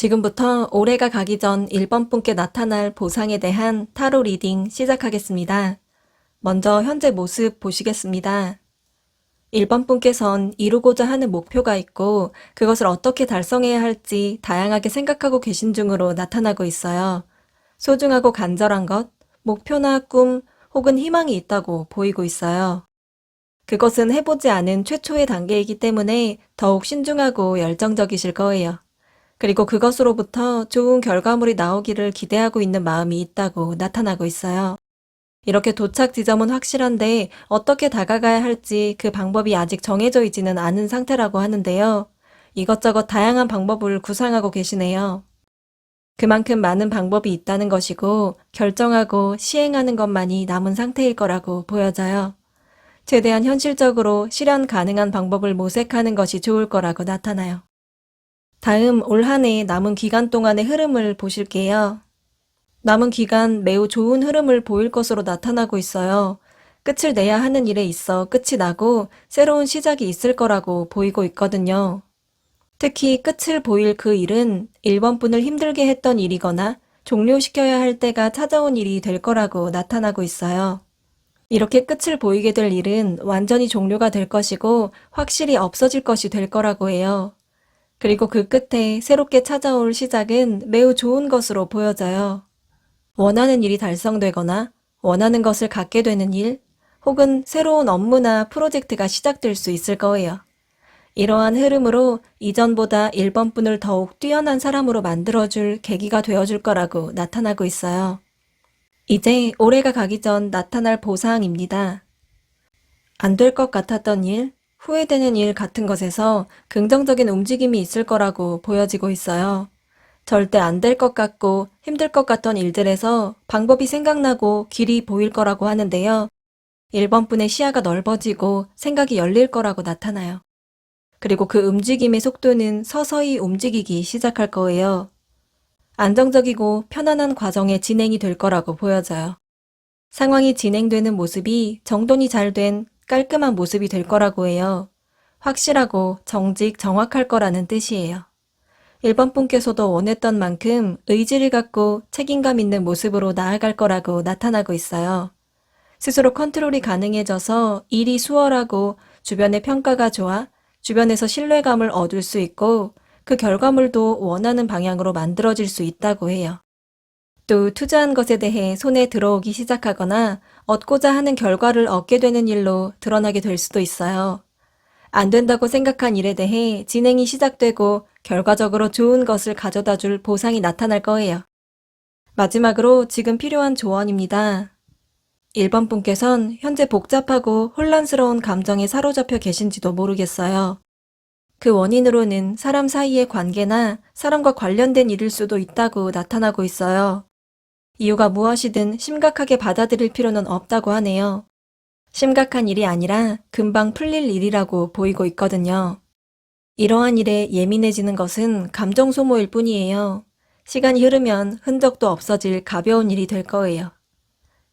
지금부터 올해가 가기 전 1번 분께 나타날 보상에 대한 타로 리딩 시작하겠습니다. 먼저 현재 모습 보시겠습니다. 1번 분께선 이루고자 하는 목표가 있고 그것을 어떻게 달성해야 할지 다양하게 생각하고 계신 중으로 나타나고 있어요. 소중하고 간절한 것, 목표나 꿈 혹은 희망이 있다고 보이고 있어요. 그것은 해보지 않은 최초의 단계이기 때문에 더욱 신중하고 열정적이실 거예요. 그리고 그것으로부터 좋은 결과물이 나오기를 기대하고 있는 마음이 있다고 나타나고 있어요. 이렇게 도착 지점은 확실한데 어떻게 다가가야 할지 그 방법이 아직 정해져 있지는 않은 상태라고 하는데요. 이것저것 다양한 방법을 구상하고 계시네요. 그만큼 많은 방법이 있다는 것이고 결정하고 시행하는 것만이 남은 상태일 거라고 보여져요. 최대한 현실적으로 실현 가능한 방법을 모색하는 것이 좋을 거라고 나타나요. 다음 올 한 해 남은 기간 동안의 흐름을 보실게요. 남은 기간 매우 좋은 흐름을 보일 것으로 나타나고 있어요. 끝을 내야 하는 일에 있어 끝이 나고 새로운 시작이 있을 거라고 보이고 있거든요. 특히 끝을 보일 그 일은 1번 분을 힘들게 했던 일이거나 종료시켜야 할 때가 찾아온 일이 될 거라고 나타나고 있어요. 이렇게 끝을 보이게 될 일은 완전히 종료가 될 것이고 확실히 없어질 것이 될 거라고 해요. 그리고 그 끝에 새롭게 찾아올 시작은 매우 좋은 것으로 보여져요. 원하는 일이 달성되거나 원하는 것을 갖게 되는 일, 혹은 새로운 업무나 프로젝트가 시작될 수 있을 거예요. 이러한 흐름으로 이전보다 1번 분을 더욱 뛰어난 사람으로 만들어줄 계기가 되어줄 거라고 나타나고 있어요. 이제 올해가 가기 전 나타날 보상입니다. 안 될 것 같았던 일, 후회되는 일 같은 것에서 긍정적인 움직임이 있을 거라고 보여지고 있어요. 절대 안 될 것 같고 힘들 것 같던 일들에서 방법이 생각나고 길이 보일 거라고 하는데요. 1번 분의 시야가 넓어지고 생각이 열릴 거라고 나타나요. 그리고 그 움직임의 속도는 서서히 움직이기 시작할 거예요. 안정적이고 편안한 과정의 진행이 될 거라고 보여져요. 상황이 진행되는 모습이 정돈이 잘 된 깔끔한 모습이 될 거라고 해요. 확실하고 정직, 정확할 거라는 뜻이에요. 1번 분께서도 원했던 만큼 의지를 갖고 책임감 있는 모습으로 나아갈 거라고 나타나고 있어요. 스스로 컨트롤이 가능해져서 일이 수월하고 주변의 평가가 좋아 주변에서 신뢰감을 얻을 수 있고 그 결과물도 원하는 방향으로 만들어질 수 있다고 해요. 또 투자한 것에 대해 손에 들어오기 시작하거나 얻고자 하는 결과를 얻게 되는 일로 드러나게 될 수도 있어요. 안 된다고 생각한 일에 대해 진행이 시작되고 결과적으로 좋은 것을 가져다 줄 보상이 나타날 거예요. 마지막으로 지금 필요한 조언입니다. 1번 분께선 현재 복잡하고 혼란스러운 감정에 사로잡혀 계신지도 모르겠어요. 그 원인으로는 사람 사이의 관계나 사람과 관련된 일일 수도 있다고 나타나고 있어요. 이유가 무엇이든 심각하게 받아들일 필요는 없다고 하네요. 심각한 일이 아니라 금방 풀릴 일이라고 보이고 있거든요. 이러한 일에 예민해지는 것은 감정 소모일 뿐이에요. 시간이 흐르면 흔적도 없어질 가벼운 일이 될 거예요.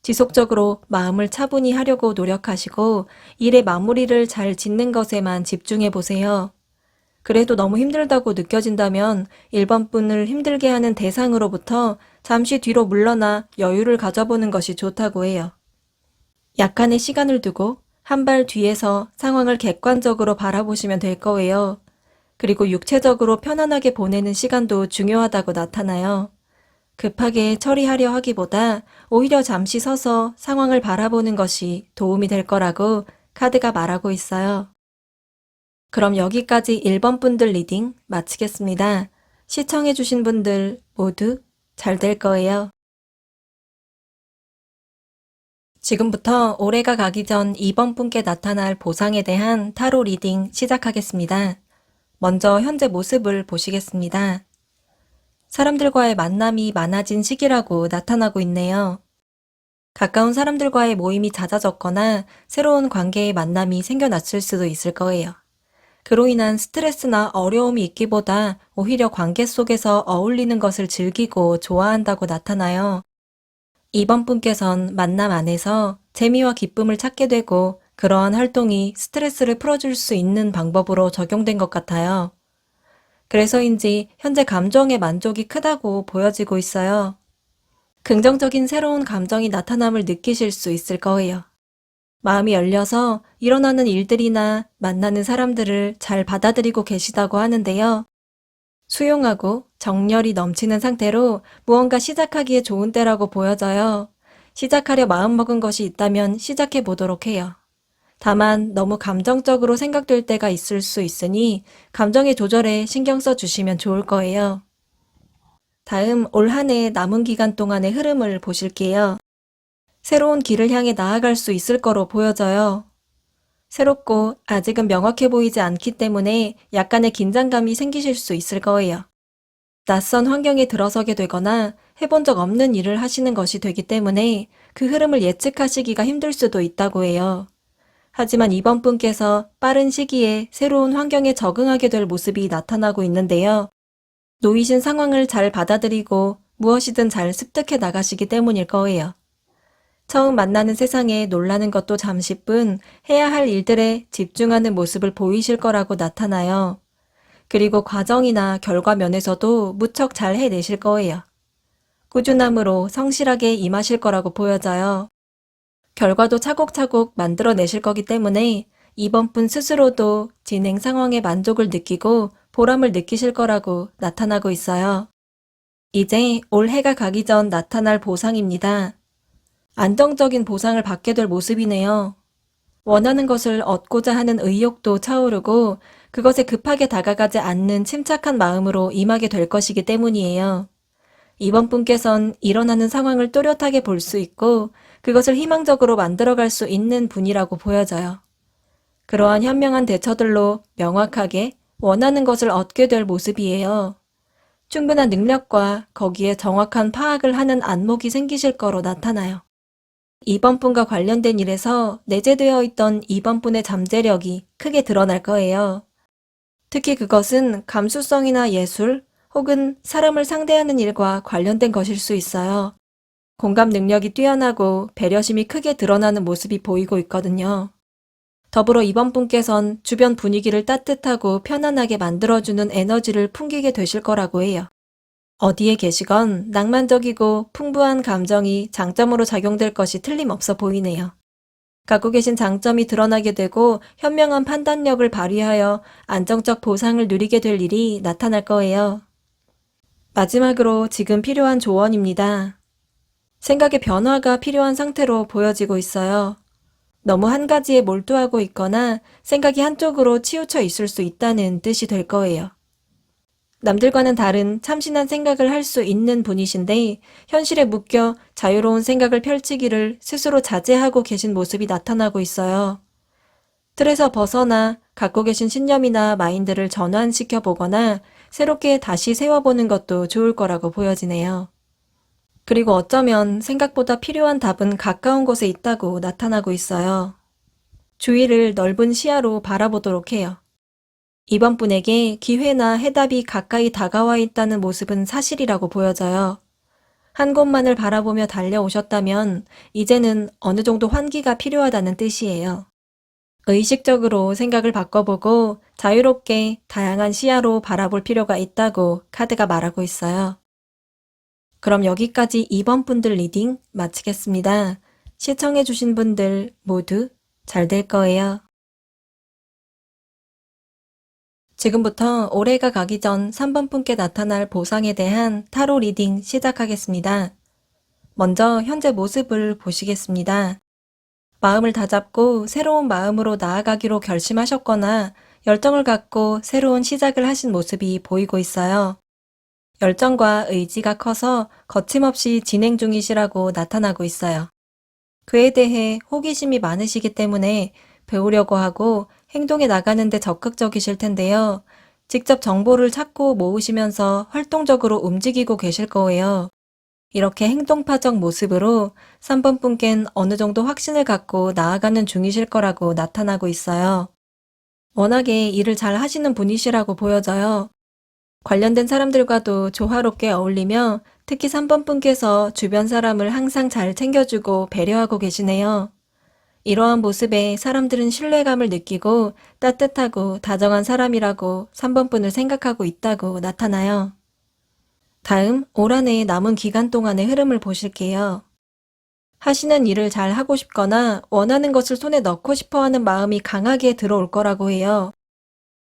지속적으로 마음을 차분히 하려고 노력하시고 일의 마무리를 잘 짓는 것에만 집중해 보세요. 그래도 너무 힘들다고 느껴진다면 1번 분을 힘들게 하는 대상으로부터 잠시 뒤로 물러나 여유를 가져보는 것이 좋다고 해요. 약간의 시간을 두고 한 발 뒤에서 상황을 객관적으로 바라보시면 될 거예요. 그리고 육체적으로 편안하게 보내는 시간도 중요하다고 나타나요. 급하게 처리하려 하기보다 오히려 잠시 서서 상황을 바라보는 것이 도움이 될 거라고 카드가 말하고 있어요. 그럼 여기까지 1번 분들 리딩 마치겠습니다. 시청해주신 분들 모두 잘 될 거예요. 지금부터 올해가 가기 전 2번 분께 나타날 보상에 대한 타로 리딩 시작하겠습니다. 먼저 현재 모습을 보시겠습니다. 사람들과의 만남이 많아진 시기라고 나타나고 있네요. 가까운 사람들과의 모임이 잦아졌거나 새로운 관계의 만남이 생겨났을 수도 있을 거예요. 그로 인한 스트레스나 어려움이 있기보다 오히려 관계 속에서 어울리는 것을 즐기고 좋아한다고 나타나요. 2번 분께선 만남 안에서 재미와 기쁨을 찾게 되고 그러한 활동이 스트레스를 풀어줄 수 있는 방법으로 적용된 것 같아요. 그래서인지 현재 감정의 만족이 크다고 보여지고 있어요. 긍정적인 새로운 감정이 나타남을 느끼실 수 있을 거예요. 마음이 열려서 일어나는 일들이나 만나는 사람들을 잘 받아들이고 계시다고 하는데요. 수용하고 정열이 넘치는 상태로 무언가 시작하기에 좋은 때라고 보여져요. 시작하려 마음먹은 것이 있다면 시작해 보도록 해요. 다만 너무 감정적으로 생각될 때가 있을 수 있으니 감정의 조절에 신경 써 주시면 좋을 거예요. 다음 올 한 해 남은 기간 동안의 흐름을 보실게요. 새로운 길을 향해 나아갈 수 있을 거로 보여져요. 새롭고 아직은 명확해 보이지 않기 때문에 약간의 긴장감이 생기실 수 있을 거예요. 낯선 환경에 들어서게 되거나 해본 적 없는 일을 하시는 것이 되기 때문에 그 흐름을 예측하시기가 힘들 수도 있다고 해요. 하지만 이번 분께서 빠른 시기에 새로운 환경에 적응하게 될 모습이 나타나고 있는데요. 놓이신 상황을 잘 받아들이고 무엇이든 잘 습득해 나가시기 때문일 거예요. 처음 만나는 세상에 놀라는 것도 잠시뿐 해야 할 일들에 집중하는 모습을 보이실 거라고 나타나요. 그리고 과정이나 결과 면에서도 무척 잘 해내실 거예요. 꾸준함으로 성실하게 임하실 거라고 보여져요. 결과도 차곡차곡 만들어내실 거기 때문에 이번 분 스스로도 진행 상황에 만족을 느끼고 보람을 느끼실 거라고 나타나고 있어요. 이제 올 해가 가기 전 나타날 보상입니다. 안정적인 보상을 받게 될 모습이네요. 원하는 것을 얻고자 하는 의욕도 차오르고 그것에 급하게 다가가지 않는 침착한 마음으로 임하게 될 것이기 때문이에요. 이번 분께선 일어나는 상황을 또렷하게 볼 수 있고 그것을 희망적으로 만들어갈 수 있는 분이라고 보여져요. 그러한 현명한 대처들로 명확하게 원하는 것을 얻게 될 모습이에요. 충분한 능력과 거기에 정확한 파악을 하는 안목이 생기실 거로 나타나요. 이번 분과 관련된 일에서 내재되어 있던 이번 분의 잠재력이 크게 드러날 거예요. 특히 그것은 감수성이나 예술 혹은 사람을 상대하는 일과 관련된 것일 수 있어요. 공감 능력이 뛰어나고 배려심이 크게 드러나는 모습이 보이고 있거든요. 더불어 이번 분께선 주변 분위기를 따뜻하고 편안하게 만들어주는 에너지를 풍기게 되실 거라고 해요. 어디에 계시건 낭만적이고 풍부한 감정이 장점으로 작용될 것이 틀림없어 보이네요. 갖고 계신 장점이 드러나게 되고 현명한 판단력을 발휘하여 안정적 보상을 누리게 될 일이 나타날 거예요. 마지막으로 지금 필요한 조언입니다. 생각의 변화가 필요한 상태로 보여지고 있어요. 너무 한 가지에 몰두하고 있거나 생각이 한쪽으로 치우쳐 있을 수 있다는 뜻이 될 거예요. 남들과는 다른 참신한 생각을 할 수 있는 분이신데 현실에 묶여 자유로운 생각을 펼치기를 스스로 자제하고 계신 모습이 나타나고 있어요. 틀에서 벗어나 갖고 계신 신념이나 마인드를 전환시켜 보거나 새롭게 다시 세워보는 것도 좋을 거라고 보여지네요. 그리고 어쩌면 생각보다 필요한 답은 가까운 곳에 있다고 나타나고 있어요. 주위를 넓은 시야로 바라보도록 해요. 이번 분에게 기회나 해답이 가까이 다가와 있다는 모습은 사실이라고 보여져요. 한 곳만을 바라보며 달려오셨다면 이제는 어느 정도 환기가 필요하다는 뜻이에요. 의식적으로 생각을 바꿔보고 자유롭게 다양한 시야로 바라볼 필요가 있다고 카드가 말하고 있어요. 그럼 여기까지 이번 분들 리딩 마치겠습니다. 시청해주신 분들 모두 잘 될 거예요. 지금부터 올해가 가기 전 3번 분께 나타날 보상에 대한 타로 리딩 시작하겠습니다. 먼저 현재 모습을 보시겠습니다. 마음을 다잡고 새로운 마음으로 나아가기로 결심하셨거나 열정을 갖고 새로운 시작을 하신 모습이 보이고 있어요. 열정과 의지가 커서 거침없이 진행 중이시라고 나타나고 있어요. 그에 대해 호기심이 많으시기 때문에 배우려고 하고 행동에 나가는데 적극적이실 텐데요. 직접 정보를 찾고 모으시면서 활동적으로 움직이고 계실 거예요. 이렇게 행동파적 모습으로 3번 분께는 어느 정도 확신을 갖고 나아가는 중이실 거라고 나타나고 있어요. 워낙에 일을 잘 하시는 분이시라고 보여져요. 관련된 사람들과도 조화롭게 어울리며 특히 3번 분께서 주변 사람을 항상 잘 챙겨주고 배려하고 계시네요. 이러한 모습에 사람들은 신뢰감을 느끼고 따뜻하고 다정한 사람이라고 3번 분을 생각하고 있다고 나타나요. 다음 올 한 해 남은 기간 동안의 흐름을 보실게요. 하시는 일을 잘 하고 싶거나 원하는 것을 손에 넣고 싶어 하는 마음이 강하게 들어올 거라고 해요.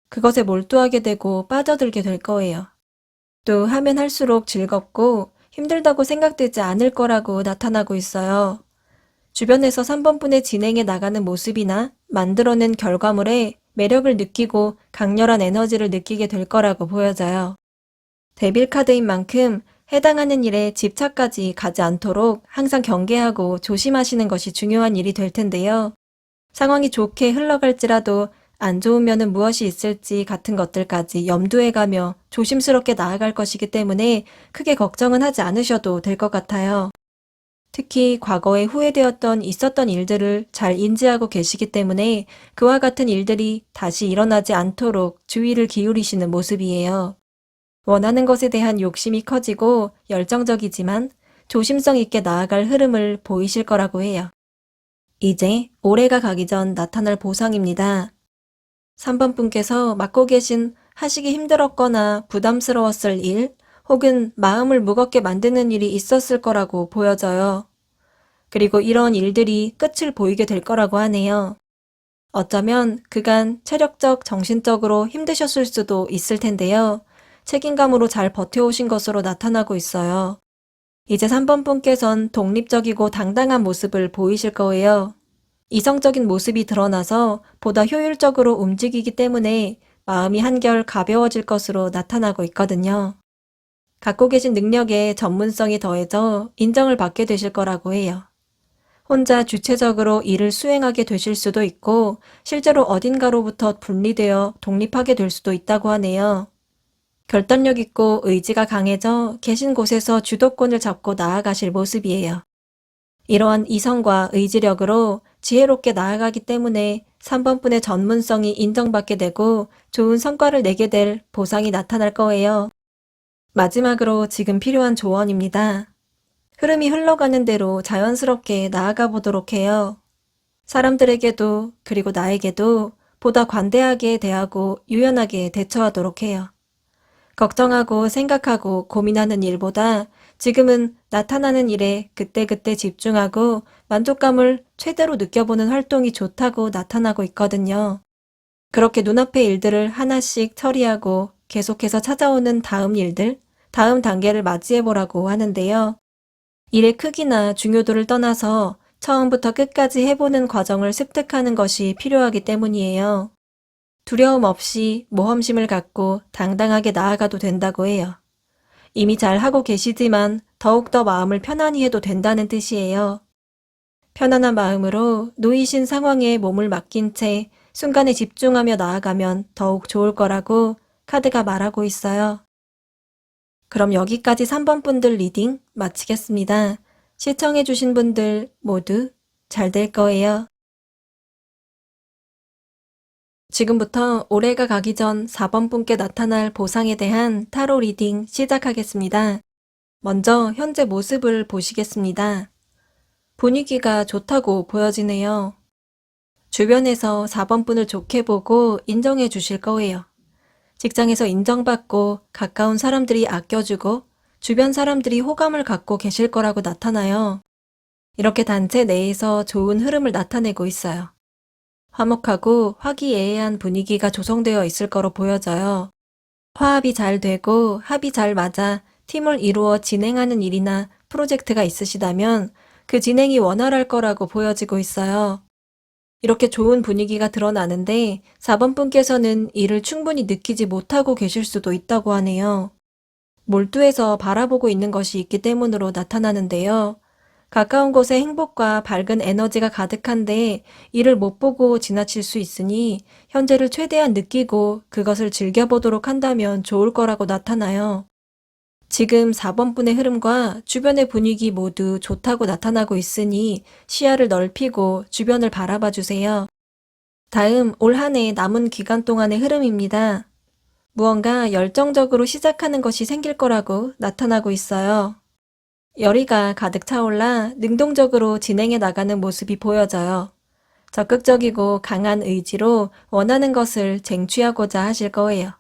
그것에 몰두하게 되고 빠져들게 될 거예요. 또 하면 할수록 즐겁고 힘들다고 생각되지 않을 거라고 나타나고 있어요. 주변에서 3번 분의 진행해 나가는 모습이나 만들어낸 결과물에 매력을 느끼고 강렬한 에너지를 느끼게 될 거라고 보여져요. 데빌 카드인 만큼 해당하는 일에 집착까지 가지 않도록 항상 경계하고 조심하시는 것이 중요한 일이 될 텐데요. 상황이 좋게 흘러갈지라도 안 좋은 면은 무엇이 있을지 같은 것들까지 염두해가며 조심스럽게 나아갈 것이기 때문에 크게 걱정은 하지 않으셔도 될 것 같아요. 특히 과거에 후회되었던 있었던 일들을 잘 인지하고 계시기 때문에 그와 같은 일들이 다시 일어나지 않도록 주의를 기울이시는 모습이에요. 원하는 것에 대한 욕심이 커지고 열정적이지만 조심성 있게 나아갈 흐름을 보이실 거라고 해요. 이제 올해가 가기 전 나타날 보상입니다. 3번 분께서 맡고 계신 하시기 힘들었거나 부담스러웠을 일, 혹은 마음을 무겁게 만드는 일이 있었을 거라고 보여져요. 그리고 이런 일들이 끝을 보이게 될 거라고 하네요. 어쩌면 그간 체력적, 정신적으로 힘드셨을 수도 있을 텐데요. 책임감으로 잘 버텨오신 것으로 나타나고 있어요. 이제 3번 분께선 독립적이고 당당한 모습을 보이실 거예요. 이성적인 모습이 드러나서 보다 효율적으로 움직이기 때문에 마음이 한결 가벼워질 것으로 나타나고 있거든요. 갖고 계신 능력에 전문성이 더해져 인정을 받게 되실 거라고 해요. 혼자 주체적으로 일을 수행하게 되실 수도 있고 실제로 어딘가로부터 분리되어 독립하게 될 수도 있다고 하네요. 결단력 있고 의지가 강해져 계신 곳에서 주도권을 잡고 나아가실 모습이에요. 이러한 이성과 의지력으로 지혜롭게 나아가기 때문에 3번 분의 전문성이 인정받게 되고 좋은 성과를 내게 될 보상이 나타날 거예요. 마지막으로 지금 필요한 조언입니다. 흐름이 흘러가는 대로 자연스럽게 나아가 보도록 해요. 사람들에게도 그리고 나에게도 보다 관대하게 대하고 유연하게 대처하도록 해요. 걱정하고 생각하고 고민하는 일보다 지금은 나타나는 일에 그때그때 집중하고 만족감을 최대로 느껴보는 활동이 좋다고 나타나고 있거든요. 그렇게 눈앞의 일들을 하나씩 처리하고 계속해서 찾아오는 다음 일들, 다음 단계를 맞이해보라고 하는데요. 일의 크기나 중요도를 떠나서 처음부터 끝까지 해보는 과정을 습득하는 것이 필요하기 때문이에요. 두려움 없이 모험심을 갖고 당당하게 나아가도 된다고 해요. 이미 잘 하고 계시지만 더욱더 마음을 편안히 해도 된다는 뜻이에요. 편안한 마음으로 놓이신 상황에 몸을 맡긴 채 순간에 집중하며 나아가면 더욱 좋을 거라고 카드가 말하고 있어요. 그럼 여기까지 3번 분들 리딩 마치겠습니다. 시청해주신 분들 모두 잘 될 거예요. 지금부터 올해가 가기 전 4번 분께 나타날 보상에 대한 타로 리딩 시작하겠습니다. 먼저 현재 모습을 보시겠습니다. 분위기가 좋다고 보여지네요. 주변에서 4번 분을 좋게 보고 인정해 주실 거예요. 직장에서 인정받고 가까운 사람들이 아껴주고 주변 사람들이 호감을 갖고 계실 거라고 나타나요. 이렇게 단체 내에서 좋은 흐름을 나타내고 있어요. 화목하고 화기애애한 분위기가 조성되어 있을 거로 보여져요. 화합이 잘 되고 합이 잘 맞아 팀을 이루어 진행하는 일이나 프로젝트가 있으시다면 그 진행이 원활할 거라고 보여지고 있어요. 이렇게 좋은 분위기가 드러나는데 4번 분께서는 이를 충분히 느끼지 못하고 계실 수도 있다고 하네요. 몰두해서 바라보고 있는 것이 있기 때문으로 나타나는데요. 가까운 곳에 행복과 밝은 에너지가 가득한데 이를 못 보고 지나칠 수 있으니 현재를 최대한 느끼고 그것을 즐겨보도록 한다면 좋을 거라고 나타나요. 지금 4번 분의 흐름과 주변의 분위기 모두 좋다고 나타나고 있으니 시야를 넓히고 주변을 바라봐 주세요. 다음 올 한 해 남은 기간 동안의 흐름입니다. 무언가 열정적으로 시작하는 것이 생길 거라고 나타나고 있어요. 열의가 가득 차올라 능동적으로 진행해 나가는 모습이 보여져요. 적극적이고 강한 의지로 원하는 것을 쟁취하고자 하실 거예요.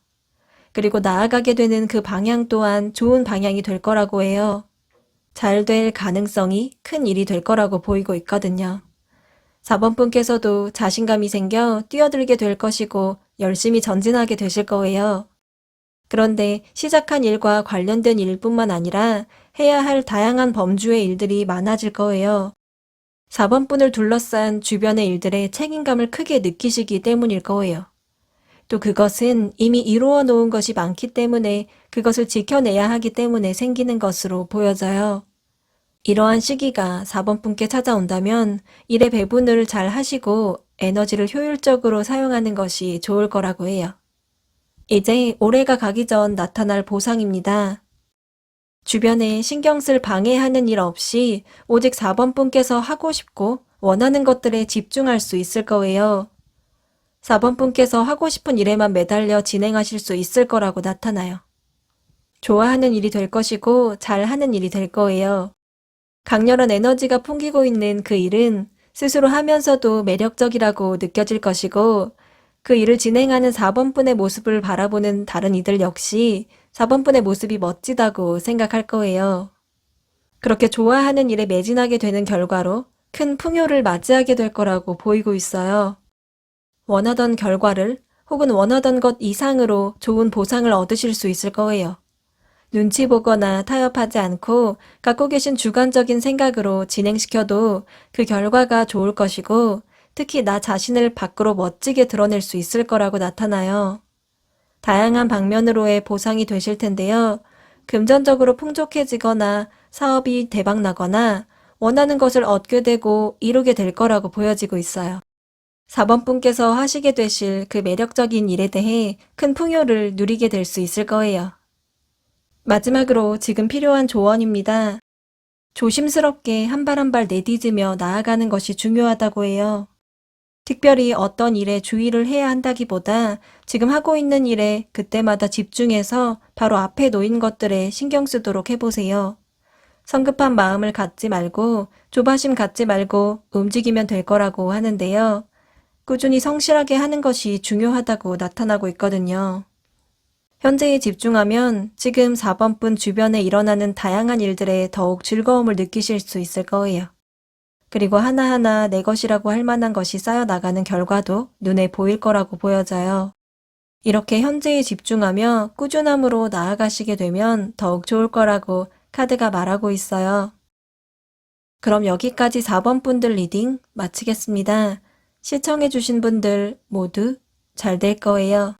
그리고 나아가게 되는 그 방향 또한 좋은 방향이 될 거라고 해요. 잘 될 가능성이 큰 일이 될 거라고 보이고 있거든요. 4번 분께서도 자신감이 생겨 뛰어들게 될 것이고 열심히 전진하게 되실 거예요. 그런데 시작한 일과 관련된 일뿐만 아니라 해야 할 다양한 범주의 일들이 많아질 거예요. 4번 분을 둘러싼 주변의 일들에 책임감을 크게 느끼시기 때문일 거예요. 또 그것은 이미 이루어 놓은 것이 많기 때문에 그것을 지켜내야 하기 때문에 생기는 것으로 보여져요. 이러한 시기가 4번 분께 찾아온다면 일의 배분을 잘 하시고 에너지를 효율적으로 사용하는 것이 좋을 거라고 해요. 이제 올해가 가기 전 나타날 보상입니다. 주변에 신경 쓸 방해하는 일 없이 오직 4번 분께서 하고 싶고 원하는 것들에 집중할 수 있을 거예요. 4번 분께서 하고 싶은 일에만 매달려 진행하실 수 있을 거라고 나타나요. 좋아하는 일이 될 것이고 잘하는 일이 될 거예요. 강렬한 에너지가 풍기고 있는 그 일은 스스로 하면서도 매력적이라고 느껴질 것이고 그 일을 진행하는 4번 분의 모습을 바라보는 다른 이들 역시 4번 분의 모습이 멋지다고 생각할 거예요. 그렇게 좋아하는 일에 매진하게 되는 결과로 큰 풍요를 맞이하게 될 거라고 보이고 있어요. 원하던 결과를 혹은 원하던 것 이상으로 좋은 보상을 얻으실 수 있을 거예요. 눈치 보거나 타협하지 않고 갖고 계신 주관적인 생각으로 진행시켜도 그 결과가 좋을 것이고 특히 나 자신을 밖으로 멋지게 드러낼 수 있을 거라고 나타나요. 다양한 방면으로의 보상이 되실 텐데요. 금전적으로 풍족해지거나 사업이 대박나거나 원하는 것을 얻게 되고 이루게 될 거라고 보여지고 있어요. 4번 분께서 하시게 되실 그 매력적인 일에 대해 큰 풍요를 누리게 될 수 있을 거예요. 마지막으로 지금 필요한 조언입니다. 조심스럽게 한 발 한 발 내디디며 나아가는 것이 중요하다고 해요. 특별히 어떤 일에 주의를 해야 한다기보다 지금 하고 있는 일에 그때마다 집중해서 바로 앞에 놓인 것들에 신경 쓰도록 해보세요. 성급한 마음을 갖지 말고 조바심 갖지 말고 움직이면 될 거라고 하는데요. 꾸준히 성실하게 하는 것이 중요하다고 나타나고 있거든요. 현재에 집중하면 지금 4번 분 주변에 일어나는 다양한 일들에 더욱 즐거움을 느끼실 수 있을 거예요. 그리고 하나하나 내 것이라고 할 만한 것이 쌓여 나가는 결과도 눈에 보일 거라고 보여져요. 이렇게 현재에 집중하며 꾸준함으로 나아가시게 되면 더욱 좋을 거라고 카드가 말하고 있어요. 그럼 여기까지 4번 분들 리딩 마치겠습니다. 시청해주신 분들 모두 잘 될 거예요.